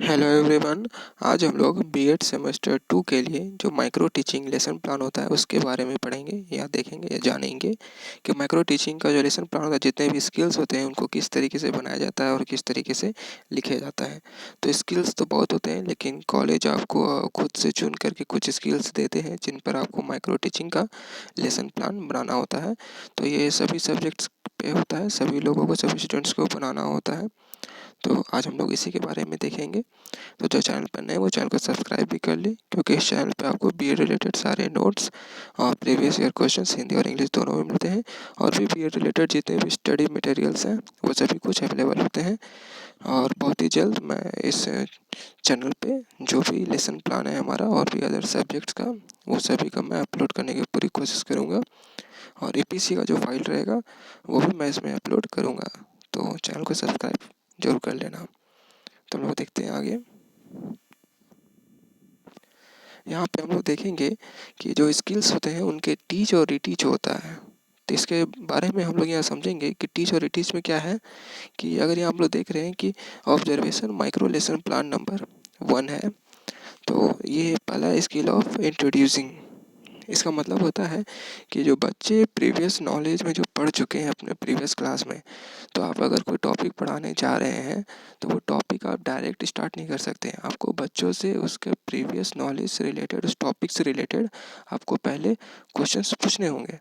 Hello everyone. आज हम लोग बीएड सेमेस्टर 2 के लिए जो माइक्रो टीचिंग लेसन प्लान होता है उसके बारे में पढ़ेंगे या देखेंगे या जानेंगे कि माइक्रो टीचिंग का जो लेसन प्लान होता है, जितने भी स्किल्स होते हैं उनको किस तरीके से बनाया जाता है और किस तरीके से लिखे जाता है। तो स्किल्स तो बहुत होते हैं, लेकिन कॉलेज आपको खुद से चुन करके कुछ स्किल्स देते हैं जिन पर आपको माइक्रो टीचिंग का लेसन प्लान बनाना होता है। तो ये सभी सब्जेक्ट्स पे होता है, सभी लोगों को, सभी स्टूडेंट्स को बनाना होता है। तो आज हम लोग इसी के बारे में देखेंगे। तो जो चैनल पर नए वो चैनल को सब्सक्राइब भी कर ली, क्योंकि इस चैनल पे आपको बी एड रिलेटेड सारे नोट्स और प्रीवियस ईयर क्वेश्चंस हिंदी और इंग्लिश दोनों में मिलते हैं। और भी बी एड रिलेटेड जितने भी स्टडी मटेरियल्स हैं वो सभी कुछ अवेलेबल होते हैं। और बहुत ही जल्द मैं इस चैनल पे जो भी लेसन प्लान है हमारा और भी अदर सब्जेक्ट्स का, वो सभी का मैं अपलोड करने की पूरी कोशिश करूँगा। और ईपीसी का जो फाइल रहेगा वो भी मैं इसमें अपलोड करूँगा। तो चैनल को सब्सक्राइब जरूर कर लेना। तो हम लोग देखते हैं आगे। यहाँ पे हम लोग देखेंगे कि जो स्किल्स होते हैं उनके टीच और रीटीच होता है। तो इसके बारे में हम लोग यहाँ समझेंगे कि टीच और रीटीच में क्या है। कि अगर यहाँ हम लोग देख रहे हैं कि observation micro lesson plan number 1 है, तो ये पहला स्किल ऑफ इंट्रोड्यूसिंग। इसका मतलब होता है कि जो बच्चे प्रीवियस नॉलेज में जो पढ़ चुके हैं अपने प्रीवियस क्लास में, तो आप अगर कोई टॉपिक पढ़ाने जा रहे हैं तो वो टॉपिक आप डायरेक्ट स्टार्ट नहीं कर सकते हैं। आपको बच्चों से उसके प्रीवियस नॉलेज से रिलेटेड, उस टॉपिक से रिलेटेड आपको पहले क्वेश्चंस पूछने होंगे।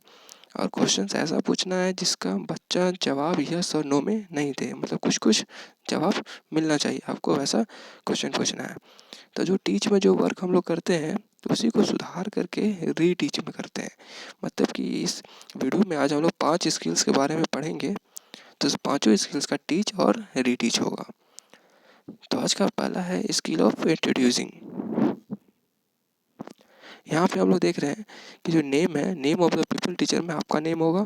और क्वेश्चंस ऐसा पूछना है जिसका बच्चा जवाब यस और नो में नहीं दे, मतलब कुछ कुछ जवाब मिलना चाहिए आपको, वैसा क्वेश्चन पूछना है। तो जो टीच में जो वर्क हम लोग करते हैं तो उसी को सुधार करके रीटीच में करते हैं। मतलब कि इस वीडियो में आज हम लोग 5 स्किल्स के बारे में पढ़ेंगे। तो इस पांचों स्किल्स का टीच और रीटीच होगा। तो आज का पहला है स्किल ऑफ इंट्रोड्यूसिंग। यहाँ पे हम लोग देख रहे हैं कि जो नेम है, name of the people teacher में आपका नेम होगा।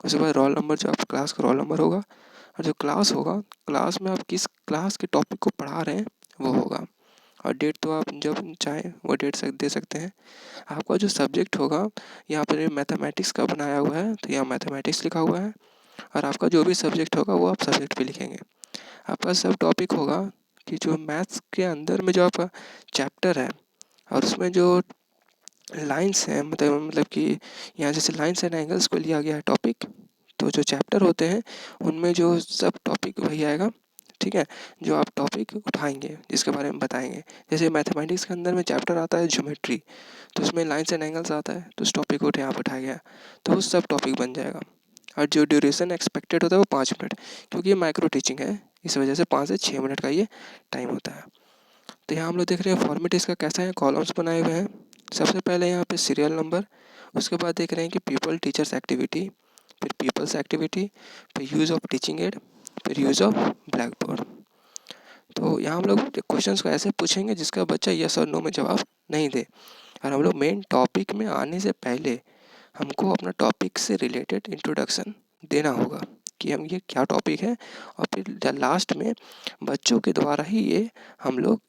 उसके बाद रोल नंबर, जो आपका क्लास का रोल नंबर होगा। और जो क्लास होगा, क्लास में आप किस क्लास के टॉपिक को पढ़ा रहे हैं वो होगा। और डेट तो आप जब चाहें वो डेट दे सकते हैं। आपका जो सब्जेक्ट होगा, यहाँ पर मैथमेटिक्स का बनाया हुआ है तो यहाँ मैथमेटिक्स लिखा हुआ है। और आपका जो भी सब्जेक्ट होगा वो आप सब्जेक्ट पे लिखेंगे। आपका सब टॉपिक होगा कि जो मैथ्स के अंदर में जो आपका चैप्टर है और उसमें जो लाइंस हैं, मतलब कि यहाँ जैसे लाइंस एंड एंगल्स को लिया गया है टॉपिक, तो जो चैप्टर होते हैं उनमें जो सब टॉपिक वही आएगा। ठीक है, जो आप टॉपिक उठाएंगे जिसके बारे में बताएंगे। जैसे मैथमेटिक्स के अंदर में चैप्टर आता है ज्योमेट्री, तो उसमें लाइंस एंड एंगल्स आता है, तो उस टॉपिक को यहाँ पर उठाया गया, तो वो सब टॉपिक बन जाएगा। और जो ड्यूरेशन एक्सपेक्टेड होता है वो 5 मिनट, क्योंकि ये माइक्रो टीचिंग है, इस वजह से 5 से 6 मिनट का ये टाइम होता है। तो यहाँ हम लोग देख रहे हैं फॉर्मेट इसका कैसा है, कॉलम्स बनाए हुए हैं। सबसे पहले यहाँ पे सीरियल नंबर, उसके बाद देख रहे हैं कि पीपल टीचर्स एक्टिविटी, फिर पीपल्स एक्टिविटी, फिर यूज़ ऑफ टीचिंग एड, फिर यूज़ ऑफ ब्लैक बोर्ड। तो यहाँ हम लोग क्वेश्चंस को ऐसे पूछेंगे जिसका बच्चा यस और नो में जवाब नहीं दे। और हम लोग मेन टॉपिक में आने से पहले हमको अपना टॉपिक से रिलेटेड इंट्रोडक्शन देना होगा कि हम ये क्या टॉपिक है। और फिर लास्ट में बच्चों के द्वारा ही ये हम लोग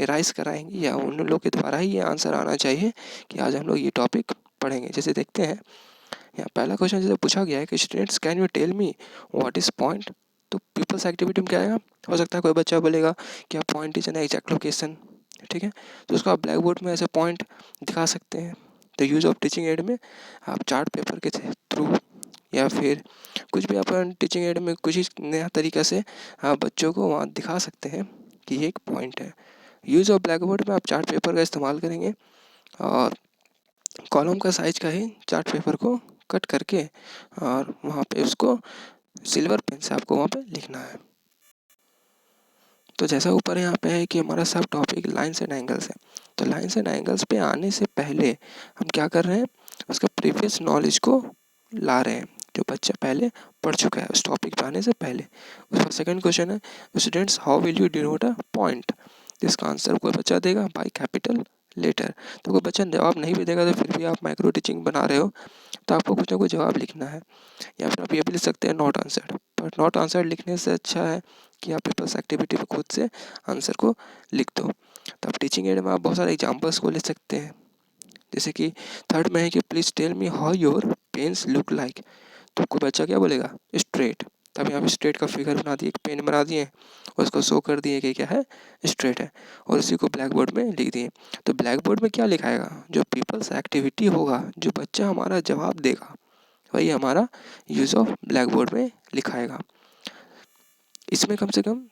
राइज कराएंगे, या उन लोग के द्वारा ही ये आंसर आना चाहिए कि आज हम लोग ये टॉपिक पढ़ेंगे। जैसे देखते हैं, यहाँ पहला क्वेश्चन जैसे पूछा गया है कि students can you tell me what is point. तो पीपल्स एक्टिविटी में क्या आएगा, हो सकता है कोई बच्चा बोलेगा कि point is an exact location. ठीक है, तो उसको आप ब्लैक बोर्ड में ऐसे पॉइंट दिखा सकते हैं। तो यूज़ ऑफ टीचिंग एड में आप चार्ट पेपर के थ्रू या फिर कुछ भी अपन टीचिंग एड में कुछ ही नया तरीका से आप बच्चों को वहाँ दिखा सकते हैं कि ये एक पॉइंट है। यूज़ ऑफ ब्लैक बोर्ड में आप चार्ट पेपर का इस्तेमाल करेंगे और कॉलम का साइज का ही चार्ट पेपर को कट करके और वहाँ पे उसको सिल्वर पेन से आपको वहाँ पे लिखना है। तो जैसा ऊपर यहाँ पे है कि हमारा सब टॉपिक लाइंस एंड एंगल्स है, तो लाइंस एंड एंगल्स पे आने से पहले हम क्या कर रहे हैं, उसका प्रीवियस नॉलेज को ला रहे हैं जो बच्चा पहले पढ़ चुका है उस टॉपिक पे आने से पहले। उसका सेकंड क्वेश्चन है, students how will you denote a point. इसका आंसर कोई बच्चा देगा बाई कैपिटल लेटर। तो कोई बच्चा जवाब नहीं भी देगा तो फिर भी आप माइक्रो टीचिंग बना रहे हो तो आपको कुछ ना कुछ जवाब लिखना है। या फिर आप ये भी लिख सकते हैं not answered, but not answered लिखने से अच्छा है कि आप पेपर्स एक्टिविटी पे खुद से आंसर को लिख दो। तो आप टीचिंग एड में आप बहुत सारे एग्जाम्पल्स को ले सकते हैं। जैसे कि थर्ड में है कि please tell me how your pens look like. तो कोई बच्चा क्या बोलेगा, स्ट्रेट। तो अब यहाँ पे स्ट्रेट का फिगर बना दिए, एक पेन बना दिए, उसको शो कर दिए कि क्या है, स्ट्रेट है, और उसी को ब्लैक बोर्ड में लिख दिए। तो ब्लैक बोर्ड में क्या लिखाएगा, जो पीपल्स एक्टिविटी होगा, जो बच्चा हमारा जवाब देगा, वही हमारा यूज़ ऑफ ब्लैक बोर्ड में लिखाएगा। इसमें कम से कम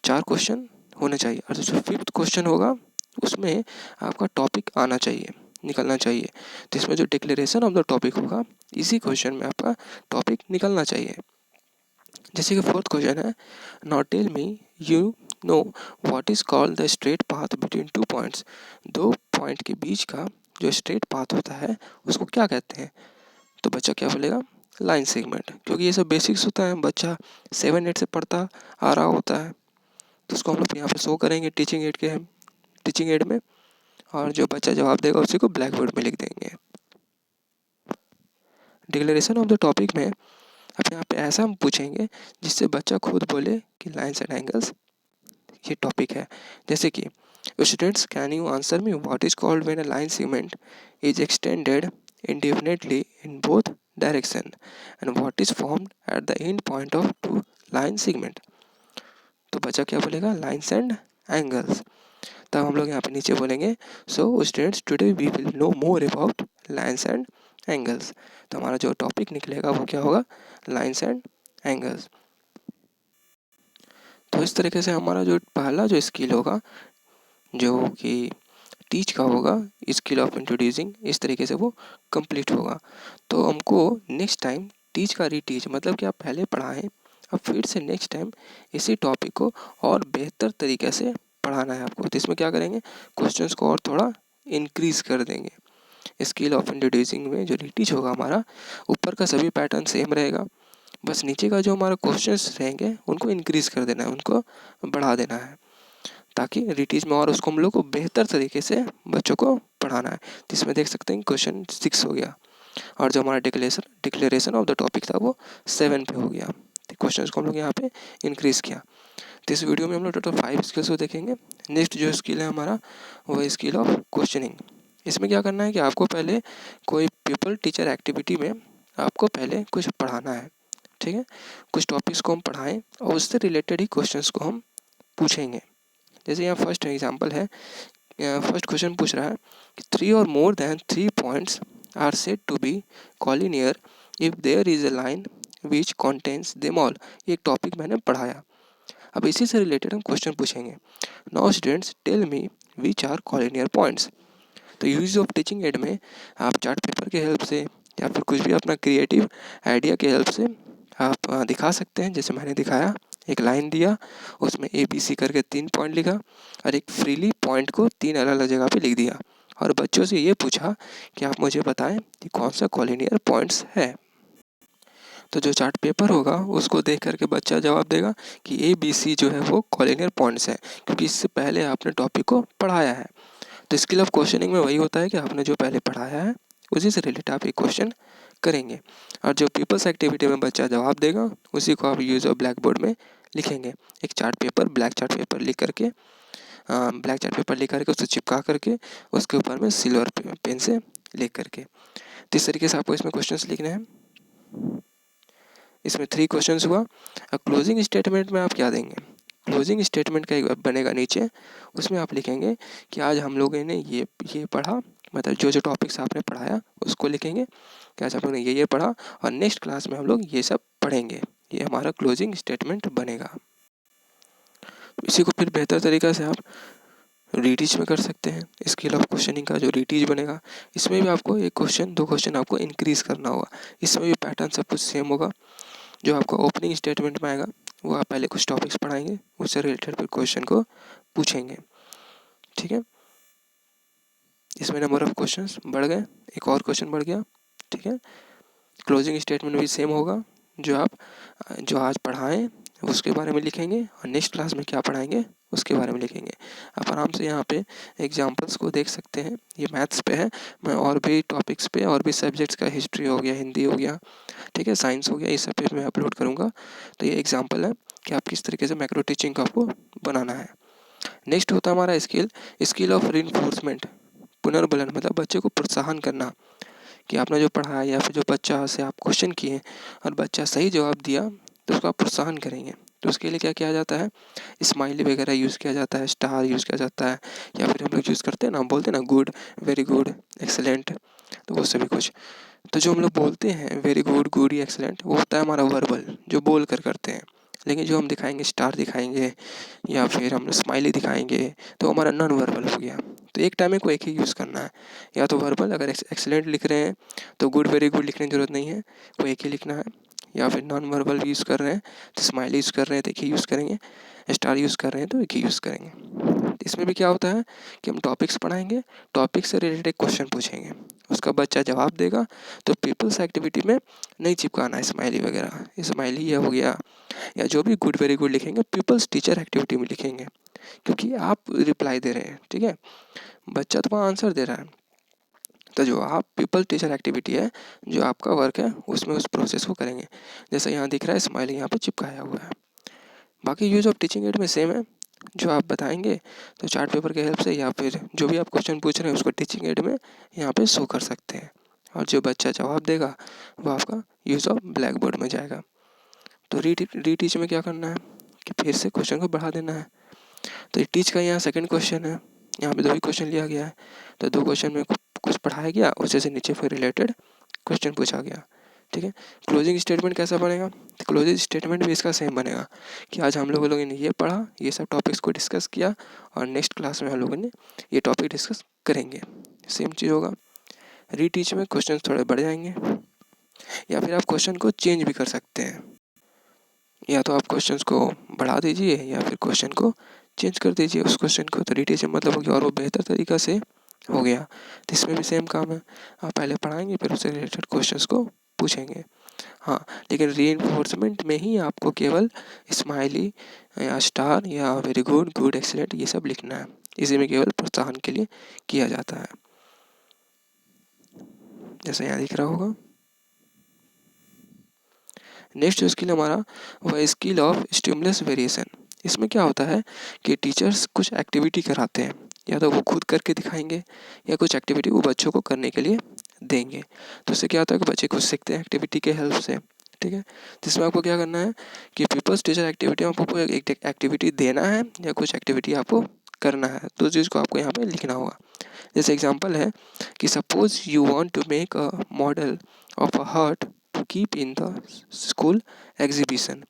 4 क्वेश्चन होने चाहिए, और जो 5th क्वेश्चन होगा उसमें आपका टॉपिक आना चाहिए, निकलना चाहिए। तो इसमें जो डिक्लेरेशन ऑफ द टॉपिक होगा, इसी क्वेश्चन में आपका टॉपिक निकलना चाहिए। जैसे कि 4th क्वेश्चन है, not tell me you know what is called the straight path between 2 points. 2 point के बीच का जो स्ट्रेट पाथ होता है उसको क्या कहते हैं। तो बच्चा क्या बोलेगा, लाइन सेगमेंट, क्योंकि ये सब बेसिक्स होता है, बच्चा 7-8 से पढ़ता आ रहा होता है। तो उसको हम लोग यहाँ पे शो करेंगे टीचिंग एड में, और जो बच्चा जवाब देगा उसी को ब्लैक बोर्ड में लिख देंगे। डिक्लेरेशन ऑफ द टॉपिक में अब यहाँ पे ऐसा हम पूछेंगे जिससे बच्चा खुद बोले कि लाइन्स एंड एंगल्स ये टॉपिक है। जैसे कि students, can you answer me what is called when a line segment is extended indefinitely in both direction and what is formed at the end point of 2 line segment। तो बच्चा क्या बोलेगा, lines and angles. तब हम लोग यहाँ पे नीचे बोलेंगे, so students today we will know more about lines and angles. तो हमारा जो टॉपिक निकलेगा वो क्या होगा, लाइन्स एंड एंगल्स। तो इस तरीके से हमारा जो पहला जो स्किल होगा, जो कि टीच का होगा, स्किल ऑफ इंट्रोड्यूसिंग, इस तरीके से वो कंप्लीट होगा। तो हमको नेक्स्ट टाइम टीच का रीटीच, मतलब कि आप पहले पढ़ाएं, अब फिर से नेक्स्ट टाइम इसी टॉपिक को और बेहतर तरीके से पढ़ाना है आपको। तो इसमें क्या करेंगे, क्वेश्चंस को और थोड़ा इंक्रीज कर देंगे। स्किल ऑफ इंट्रोड्यूसिंग में जो रीटीच होगा हमारा, ऊपर का सभी पैटर्न सेम रहेगा, बस नीचे का जो हमारा क्वेश्चंस रहेंगे उनको इंक्रीज कर देना है, उनको बढ़ा देना है, ताकि रीटीच में और उसको हम लोग को बेहतर तरीके से बच्चों को पढ़ाना है। तो इसमें देख सकते हैं क्वेश्चन 6 हो गया, और जो हमारा डिक्लेरेशन ऑफ द टॉपिक था वो 7 पे हो गया। तो क्वेश्चंस को हम लोग यहाँ पे इंक्रीज किया। तो इस वीडियो में हम लोग टोटल 5 स्किल्स को देखेंगे। नेक्स्ट जो स्किल है हमारा, वो है स्किल ऑफ क्वेश्चनिंग। इसमें क्या करना है कि आपको पहले कोई पीपल टीचर एक्टिविटी में आपको पहले कुछ पढ़ाना है, ठीक है। कुछ टॉपिक्स को हम पढ़ाएं और उससे रिलेटेड ही क्वेश्चंस को हम पूछेंगे। जैसे यहाँ फर्स्ट एग्जांपल है, फर्स्ट क्वेश्चन पूछ रहा है कि 3 और more than 3 points are said to be collinear if there is a line which contains them all. ये टॉपिक मैंने पढ़ाया। अब इसी से रिलेटेड हम क्वेश्चन पूछेंगे। Now students tell me which are collinear points. तो यूज ऑफ टीचिंग एड में आप चार्ट पेपर के हेल्प से या फिर कुछ भी अपना क्रिएटिव आइडिया के हेल्प से आप दिखा सकते हैं। जैसे मैंने दिखाया, एक लाइन दिया, उसमें ABC करके 3 पॉइंट लिखा, और एक फ्रीली पॉइंट को 3 अलग अलग जगह पे लिख दिया, और बच्चों से ये पूछा कि आप मुझे बताएं कि कौन सा कॉलिनियर पॉइंट्स है। तो जो चार्ट पेपर होगा उसको देख करके बच्चा जवाब देगा कि ABC जो है वो कॉलिनियर पॉइंट्स है, क्योंकि इससे पहले आपने टॉपिक को पढ़ाया है। तो स्किल ऑफ क्वेश्चनिंग में वही होता है कि आपने जो पहले पढ़ाया है उसी से रिलेटेड आप एक क्वेश्चन करेंगे, और जो पीपल्स एक्टिविटी में बच्चा जवाब देगा उसी को आप यूज ऑफ ब्लैक बोर्ड में लिखेंगे। एक chart paper, black chart paper लिख करके उससे चिपका करके उसके ऊपर में सिल्वर पेन से लिख करके। तो इस तरीके से आपको इसमें क्वेश्चंस लिखने हैं। इसमें 3 क्वेश्चंस हुआ। अब क्लोजिंग स्टेटमेंट में आप क्या देंगे, क्लोजिंग स्टेटमेंट का एक बनेगा नीचे, उसमें आप लिखेंगे कि आज हम लोगों ने ये पढ़ा, मतलब जो जो टॉपिक्स आपने पढ़ाया उसको लिखेंगे कि आज आप लोगों ने ये पढ़ा, और नेक्स्ट क्लास में हम लोग ये सब पढ़ेंगे। ये हमारा क्लोजिंग स्टेटमेंट बनेगा। इसी को फिर बेहतर तरीक़ा से आप रीटीच में कर सकते हैं। स्किल ऑफ क्वेश्चनिंग का जो रीटीच बनेगा, इसमें भी आपको 1 क्वेश्चन 2 क्वेश्चन आपको इंक्रीज़ करना होगा। इसमें भी पैटर्न सब कुछ सेम होगा। जो आपको ओपनिंग स्टेटमेंट में आएगा वो आप पहले कुछ टॉपिक्स पढ़ाएंगे, उससे रिलेटेड फिर क्वेश्चन को पूछेंगे, ठीक है। इसमें नंबर ऑफ क्वेश्चंस बढ़ गए, एक और क्वेश्चन बढ़ गया, ठीक है। क्लोजिंग स्टेटमेंट भी सेम होगा, जो आज पढ़ाएं उसके बारे में लिखेंगे, और नेक्स्ट क्लास में क्या पढ़ाएंगे उसके बारे में लिखेंगे। आप आराम से यहाँ पे एग्जांपल्स को देख सकते हैं। ये मैथ्स पे है, मैं और भी टॉपिक्स पे और भी सब्जेक्ट्स का, हिस्ट्री हो गया, हिंदी हो गया, ठीक है, साइंस हो गया, इस सब पे मैं अपलोड करूँगा। तो ये एग्जाम्पल है कि आप किस तरीके से मैक्रो टीचिंग का आपको बनाना है। नेक्स्ट होता है हमारा स्किल ऑफ रीइंफोर्समेंट, पुनर्बलन, मतलब बच्चे को प्रोत्साहन करना कि आपने जो पढ़ाया या फिर जो बच्चा से आप क्वेश्चन किए और बच्चा सही जवाब दिया तो उसको आप प्रोत्साहन करेंगे। तो उसके लिए क्या किया जाता है, स्माइली वगैरह यूज़ किया जाता है, स्टार यूज़ किया जाता है, या फिर हम लोग यूज़ करते हैं ना, बोलते हैं ना गुड, वेरी गुड, एक्सेलेंट, तो वो सभी कुछ। तो जो हम लोग बोलते हैं वेरी गुड, गुड या एक्सेलेंट, वो होता है हमारा वर्बल, जो बोल कर करते हैं। लेकिन जो हम दिखाएंगे, स्टार दिखाएंगे या फिर हम स्माइली दिखाएंगे, तो हमारा नॉन वर्बल हो गया। तो एक टाइम में को एक ही यूज़ करना है, या तो वर्बल, अगर एक्सेलेंट लिख रहे हैं तो गुड वेरी गुड लिखने की ज़रूरत नहीं है, कोई एक ही लिखना है। या फिर नॉन वर्बल भी यूज़ कर रहे हैं तो स्माइली यूज़ कर रहे हैं तो एक ही यूज़ करेंगे, स्टार यूज़ कर रहे हैं तो एक ही यूज़ करेंगे। इसमें भी क्या होता है कि हम टॉपिक्स पढ़ाएंगे, टॉपिक से रिलेटेड एक क्वेश्चन पूछेंगे, उसका बच्चा जवाब देगा। तो पीपल्स एक्टिविटी में नहीं चिपकाना है स्माइली वगैरह, स्माइली ये हो गया, या जो भी गुड वेरी गुड लिखेंगे पीपल्स टीचर एक्टिविटी में लिखेंगे, क्योंकि आप रिप्लाई दे रहे हैं, ठीक है, बच्चा तो वहाँ आंसर दे रहा है। तो जो आप पीपल टीचर एक्टिविटी है, जो आपका वर्क है, उसमें उस प्रोसेस को करेंगे। जैसा यहाँ दिख रहा है स्माइली यहाँ पे चिपकाया हुआ है। बाकी यूज ऑफ टीचिंग एड में सेम है, जो आप बताएंगे तो चार्ट पेपर के हेल्प से, या फिर जो भी आप क्वेश्चन पूछ रहे हैं उसको टीचिंग एड में यहाँ पे शो कर सकते हैं, और जो बच्चा जवाब देगा वो आपका यूज़ ऑफ ब्लैक बोर्ड में जाएगा। तो रीटीच में क्या करना है कि फिर से क्वेश्चन को बढ़ा देना है। तो टीच का यहाँ सेकंड क्वेश्चन है, यहाँ पे 2 ही क्वेश्चन लिया गया है, तो 2 क्वेश्चन में कुछ पढ़ाया गया, उसी से नीचे फिर रिलेटेड क्वेश्चन पूछा गया, ठीक है। क्लोजिंग स्टेटमेंट कैसा बनेगा, तो क्लोजिंग स्टेटमेंट भी इसका सेम बनेगा कि आज हम लोगों ने ये पढ़ा, ये सब टॉपिक्स को डिस्कस किया, और नेक्स्ट क्लास में हम लोगों ने ये टॉपिक डिस्कस करेंगे, सेम चीज़ होगा। रीटीच में क्वेश्चन थोड़े बढ़ जाएंगे, या फिर आप क्वेश्चन को चेंज भी कर सकते हैं, या तो आप क्वेश्चंस को बढ़ा दीजिए या फिर क्वेश्चन को चेंज कर दीजिए उस क्वेश्चन को, तो रीटीच में मतलब हो गया और वो बेहतर तरीका से हो गया। तो इसमें भी सेम काम है, आप पहले पढ़ाएंगे फिर उससे रिलेटेड क्वेश्चंस को पूछेंगे। हाँ, लेकिन रीइंफोर्समेंट में ही आपको केवल स्माइली या स्टार या वेरी गुड, गुड, एक्सीलेंट ये सब लिखना है, इसी में केवल प्रोत्साहन के लिए किया जाता है, जैसा यहाँ दिख रहा होगा। नेक्स्ट जो स्किल हमारा वह स्किल ऑफ स्टिमुलस वेरिएशन। इसमें क्या होता है कि टीचर्स कुछ एक्टिविटी कराते हैं, या तो वो खुद करके दिखाएंगे या कुछ एक्टिविटी वो बच्चों को करने के लिए देंगे। तो उससे क्या होता है कि बच्चे कुछ सीखते हैं एक्टिविटी के हेल्प से, ठीक है। जिसमें आपको क्या करना है कि पीपल्स टीचर एक्टिविटी में आपको एक एक्टिविटी देना है या कुछ एक्टिविटी आपको करना है, तो चीज़ को आपको यहाँ पे लिखना होगा। जैसे एग्जांपल है कि suppose you want to make a model of a heart to keep in the school exhibition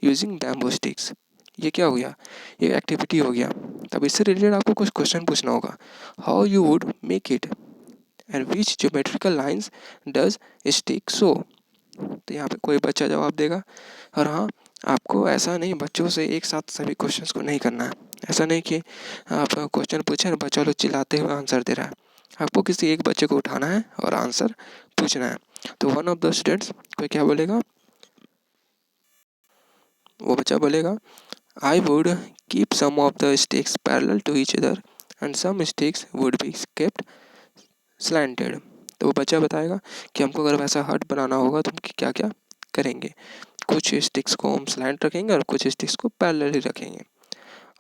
using bamboo sticks. ये क्या हो गया, ये एक्टिविटी हो गया। तब इससे रिलेटेड आपको कुछ क्वेश्चन पूछना होगा, how you would make it and which geometrical lines does stick show. तो यहाँ पे कोई बच्चा जवाब देगा, और हाँ, आपको ऐसा नहीं बच्चों से एक साथ सभी क्वेश्चंस को नहीं करना है। ऐसा नहीं कि आप क्वेश्चन पूछे और बच्चा लोग चिल्लाते हुए आंसर दे रहा है, आपको किसी एक बच्चे को उठाना है और आंसर पूछना है। तो वन ऑफ द स्टूडेंट्स कोई क्या बोलेगा, वो बच्चा बोलेगा I would keep some of the sticks parallel to each other and some sticks would be kept slanted. तो वो बच्चा बताएगा कि हमको अगर वैसा हर्ट बनाना होगा तो हम क्या क्या करेंगे, कुछ स्टिक्स को हम स्लैंट रखेंगे और कुछ स्टिक्स को पैरेलल ही रखेंगे।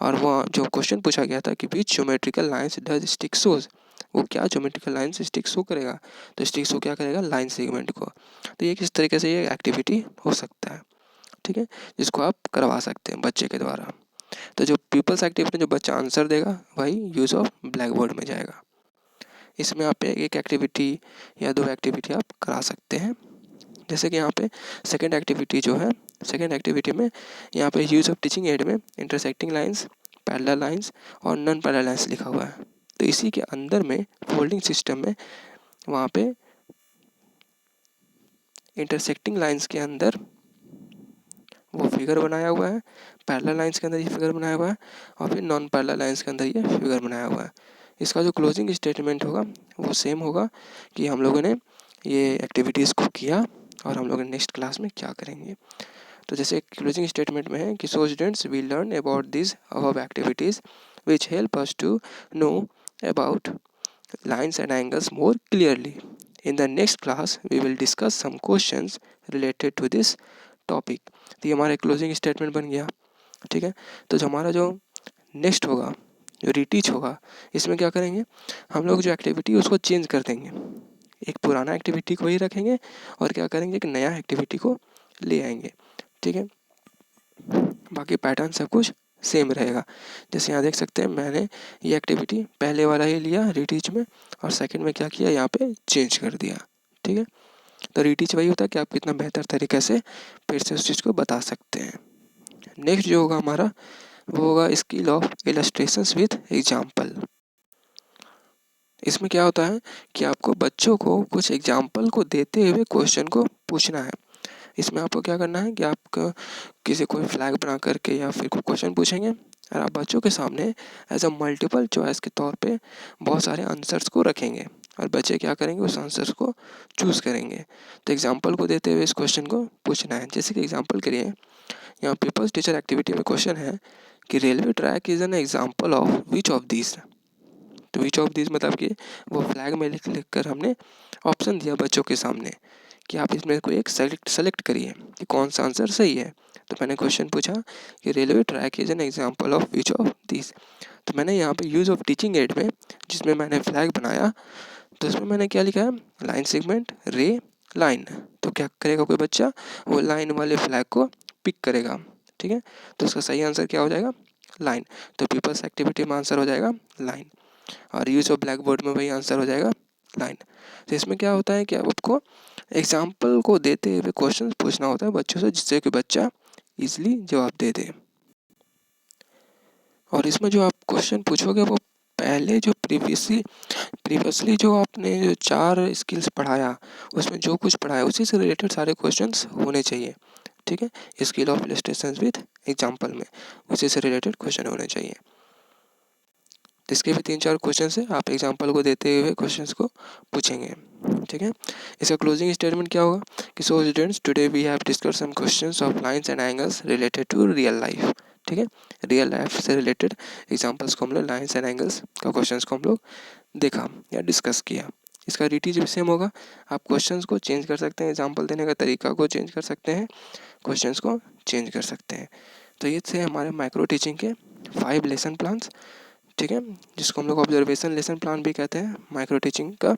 और वो जो क्वेश्चन पूछा गया था कि which geometrical lines does stick shows, वो क्या ज्योमेट्रिकल लाइन से स्टिक शो करेगा, तो स्टिक शो क्या करेगा, लाइन सेगमेंट को। तो ये किस तरीके से ये एक्टिविटी हो सकता है, ठीक है, जिसको आप करवा सकते हैं बच्चे के द्वारा। तो जो पीपल्स एक्टिविटी जो बच्चा आंसर देगा वही यूज़ ऑफ ब्लैक बोर्ड में जाएगा। इसमें आप एक एक्टिविटी या 2 एक्टिविटी आप करा सकते हैं। जैसे कि यहाँ पे सेकंड एक्टिविटी जो है, सेकंड एक्टिविटी में यहाँ पे यूज़ ऑफ टीचिंग एड में इंटरसेक्टिंग लाइंस, पैरेलल लाइंस और नॉन पैरेलल लाइंस लिखा हुआ है। तो इसी के अंदर में फोल्डिंग सिस्टम में वहाँ पे इंटरसेक्टिंग लाइंस के अंदर वो फिगर बनाया हुआ है, पैरेलल लाइंस के अंदर ये फिगर बनाया हुआ है, और फिर नॉन पैरेलल लाइंस के अंदर ये फिगर बनाया हुआ है। इसका जो क्लोजिंग स्टेटमेंट होगा वो सेम होगा कि हम लोगों ने ये एक्टिविटीज़ को किया और हम लोग नेक्स्ट क्लास में क्या करेंगे। तो जैसे क्लोजिंग स्टेटमेंट में है कि so students we learn about this above activities which help us to know about lines and angles more clearly. In the next class, we will discuss some questions related to this topic. तो ये हमारा closing statement बन गया, ठीक है। तो जो हमारा जो नेक्स्ट होगा, जो रीटीच होगा, इसमें क्या करेंगे, हम लोग जो एक्टिविटी उसको चेंज कर देंगे, एक पुराना एक्टिविटी को ही रखेंगे और क्या करेंगे, एक नया एक्टिविटी को ले आएंगे, ठीक है। बाकी पैटर्न सब कुछ सेम रहेगा। जैसे यहाँ देख सकते हैं मैंने ये एक्टिविटी पहले वाला ही लिया रीटीच में, और सेकंड में क्या किया, यहाँ पे चेंज कर दिया। ठीक है, तो रीटीच वही होता है कि आप कितना बेहतर तरीके से फिर से उस चीज़ को बता सकते हैं। नेक्स्ट जो होगा हमारा वो होगा skill of illustrations with example. इसमें क्या होता है कि आपको बच्चों को कुछ एग्जाम्पल को देते हुए क्वेश्चन को पूछना है। इसमें आपको क्या करना है कि आप किसी कोई फ्लैग बना करके या फिर कोई क्वेश्चन पूछेंगे और आप बच्चों के सामने एज अ मल्टीपल चॉइस के तौर पे बहुत सारे आंसर्स को रखेंगे और बच्चे क्या करेंगे, उस आंसर्स को चूज़ करेंगे। तो एग्जाम्पल को देते हुए इस क्वेश्चन को पूछना है। जैसे कि एग्जाम्पल के लिए यहाँ पीपल्स टीचर एक्टिविटी में क्वेश्चन है कि railway track is an example of which of this. तो विच ऑफ दिस मतलब कि वो फ्लैग में लिख लिख कर हमने ऑप्शन दिया बच्चों के सामने कि आप इसमें कोई एक सेलेक्ट करिए कि कौन सा आंसर सही है। तो मैंने क्वेश्चन पूछा कि railway track is an example of which of this. तो मैंने यहाँ पे यूज़ ऑफ टीचिंग एड में जिसमें मैंने फ्लैग बनाया, तो इसमें मैंने क्या लिखा है, लाइन सेगमेंट रे लाइन। तो क्या करेगा कोई बच्चा, वो लाइन वाले फ्लैग को पिक करेगा। ठीक है, तो उसका सही आंसर क्या हो जाएगा, लाइन। तो पीपल्स एक्टिविटी में आंसर हो जाएगा लाइन, और यूज ऑफ ब्लैक बोर्ड में वही आंसर हो जाएगा लाइन। तो इसमें क्या होता है कि आपको एग्जाम्पल को देते हुए क्वेश्चन पूछना होता है बच्चों से, जिससे कि बच्चा इजीली जवाब दे दे। और इसमें जो आप क्वेश्चन पूछोगे वो पहले जो प्रीवियसली जो आपने जो 4 स्किल्स पढ़ाया उसमें जो कुछ पढ़ाया उसी से रिलेटेड सारे क्वेश्चंस होने चाहिए। ठीक है, skill of illustrations with example में उसी से रिलेटेड क्वेश्चन होने चाहिए। तो इसके भी 3-4 क्वेश्चन है, आप एग्जाम्पल को देते हुए क्वेश्चंस को पूछेंगे। ठीक है, इसका क्लोजिंग स्टेटमेंट क्या होगा कि so students today we have discuss some questions of lines and angles related to real life. ठीक है, रियल लाइफ से रिलेटेड एग्जाम्पल्स को हम लोग, लाइंस एंड एंगल्स का क्वेश्चंस को हम लोग देखा या डिस्कस किया। इसका रीटीच भी सेम होगा, आप क्वेश्चंस को चेंज कर सकते हैं, एग्जाम्पल देने का तरीका को चेंज कर सकते हैं, क्वेश्चंस को चेंज कर सकते हैं। तो ये थे हमारे माइक्रो टीचिंग के 5 लेसन प्लान्स। ठीक है, जिसको हम लोग ऑब्जर्वेशन लेसन प्लान भी कहते हैं माइक्रो टीचिंग का।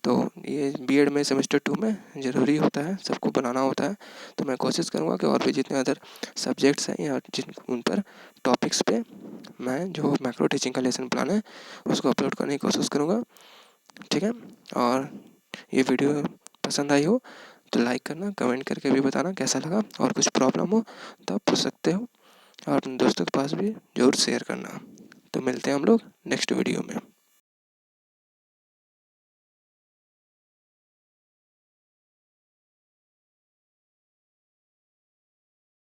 तो ये बीएड में सेमेस्टर 2 में ज़रूरी होता है, सबको बनाना होता है। तो मैं कोशिश करूँगा कि और भी जितने अदर सब्जेक्ट्स हैं या जिन उन पर टॉपिक्स पे मैं जो माइक्रो टीचिंग का लेसन प्लान है उसको अपलोड करने की कोशिश करूँगा। ठीक है, और ये वीडियो पसंद आई हो तो लाइक करना, कमेंट करके भी बताना कैसा लगा, और कुछ प्रॉब्लम हो तो आप पूछ सकते हो, और अपने दोस्तों के पास भी ज़रूर शेयर करना। तो मिलते हैं हम लोग नेक्स्ट वीडियो में।